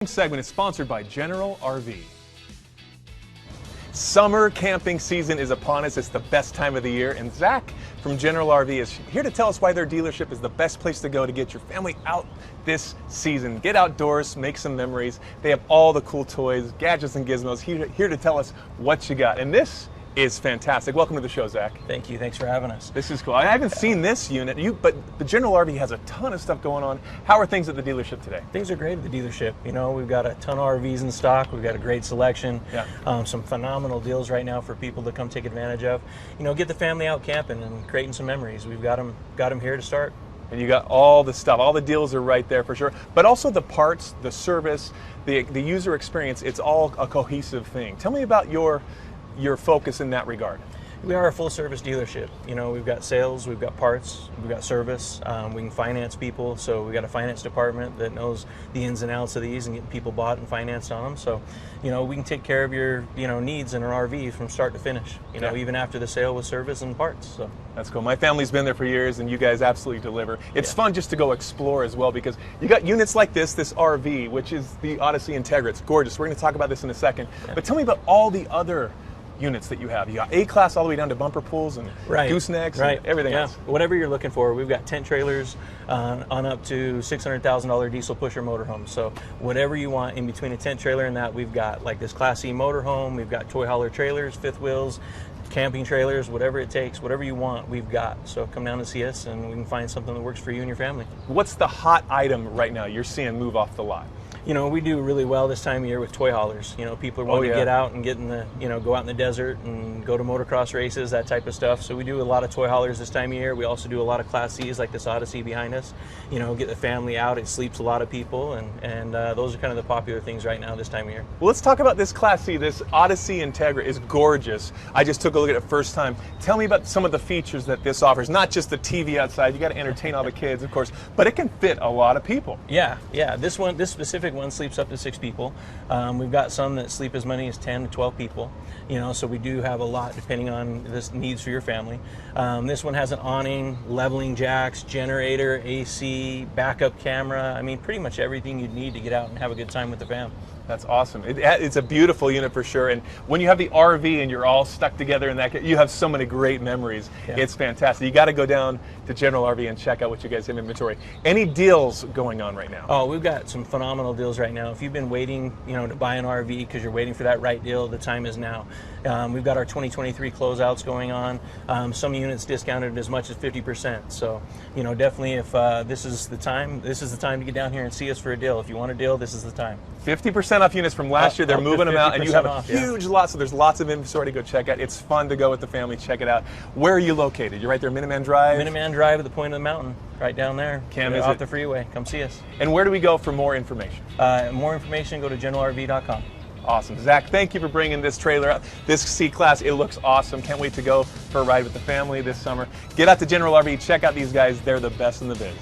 Segment is sponsored by General RV. Summer camping season is upon us. It's the best time of the year, and Zach from General RV is here to tell us why their dealership is the best place to go to get your family out this season. Get outdoors, make some memories. They have all the cool toys, gadgets, and gizmos here to tell us what you got. And this is fantastic. Welcome to the show, Zach. Thank you. Thanks for having us. This is cool. I haven't seen this unit, but the General RV has a ton of stuff going on. How are things at the dealership today? Things are great at the dealership. You know, we've got a ton of RVs in stock. We've got a great selection. Yeah. Some phenomenal deals right now for people to come take advantage of. You know, get the family out camping and creating some memories. We've got them here to start. And you got all the stuff. All the deals are right there for sure. But also the parts, the service, the user experience. It's all a cohesive thing. Tell me about your focus in that regard. We are a full-service dealership. You know, we've got sales, we've got parts, we've got service. We can finance people, so we've got a finance department that knows the ins and outs of these and getting people bought and financed on them. So, you know, we can take care of your, needs in an RV from start to finish. You know, even after the sale with service and parts. So that's cool. My family's been there for years, and you guys absolutely deliver. It's fun just to go explore as well, because you got units like this RV, which is the Odyssey Integra. It's gorgeous. We're going to talk about this in a second. Yeah. But tell me about all the other units that you have. You got A-Class all the way down to bumper pools and goosenecks and everything else. Whatever you're looking for. We've got tent trailers on up to $600,000 diesel pusher motorhomes. So whatever you want in between a tent trailer and that, we've got like this Class C motorhome. We've got toy hauler trailers, fifth wheels, camping trailers, whatever it takes, whatever you want, we've got. So come down and see us, and we can find something that works for you and your family. What's the hot item right now you're seeing move off the lot? You know, we do really well this time of year with toy haulers. You know, people are wanting to get out and get in the, go out in the desert and go to motocross races, that type of stuff. So we do a lot of toy haulers this time of year. We also do a lot of Class C's, like this Odyssey behind us. You know, get the family out. It sleeps a lot of people, and those are kind of the popular things right now this time of year. Well, let's talk about this Class C. This Odyssey Integra is gorgeous. I just took a look at it first time. Tell me about some of the features that this offers. Not just the TV outside. You got to entertain all the kids, of course, but it can fit a lot of people. Yeah. This specific one sleeps up to 6 people. We've got some that sleep as many as 10 to 12 people. You know, so we do have a lot depending on the needs for your family. This one has an awning, leveling jacks, generator, AC, backup camera. I mean, pretty much everything you'd need to get out and have a good time with the fam. That's awesome. It's a beautiful unit for sure. And when you have the RV and you're all stuck together in that, you have so many great memories. Yeah. It's fantastic. You got to go down to General RV and check out what you guys have in inventory. Any deals going on right now? Oh, we've got some phenomenal deals right now. If you've been waiting, to buy an RV because you're waiting for that right deal, the time is now. We've got our 2023 closeouts going on. Some units discounted as much as 50%. So, definitely if this is the time to get down here and see us for a deal. If you want a deal, this is the time. 50% off units from last year. They're moving them out, and you have a huge lot, so there's lots of inventory to go check out. It's fun to go with the family, check it out. Where are you located? You're right there, Minuteman Drive? Minuteman Drive at the point of the mountain, right down there. Off the freeway. Come see us. And where do we go for more information? More information, go to generalrv.com. Awesome. Zach, thank you for bringing this trailer out. This C-Class, it looks awesome. Can't wait to go for a ride with the family this summer. Get out to General RV, check out these guys. They're the best in the biz.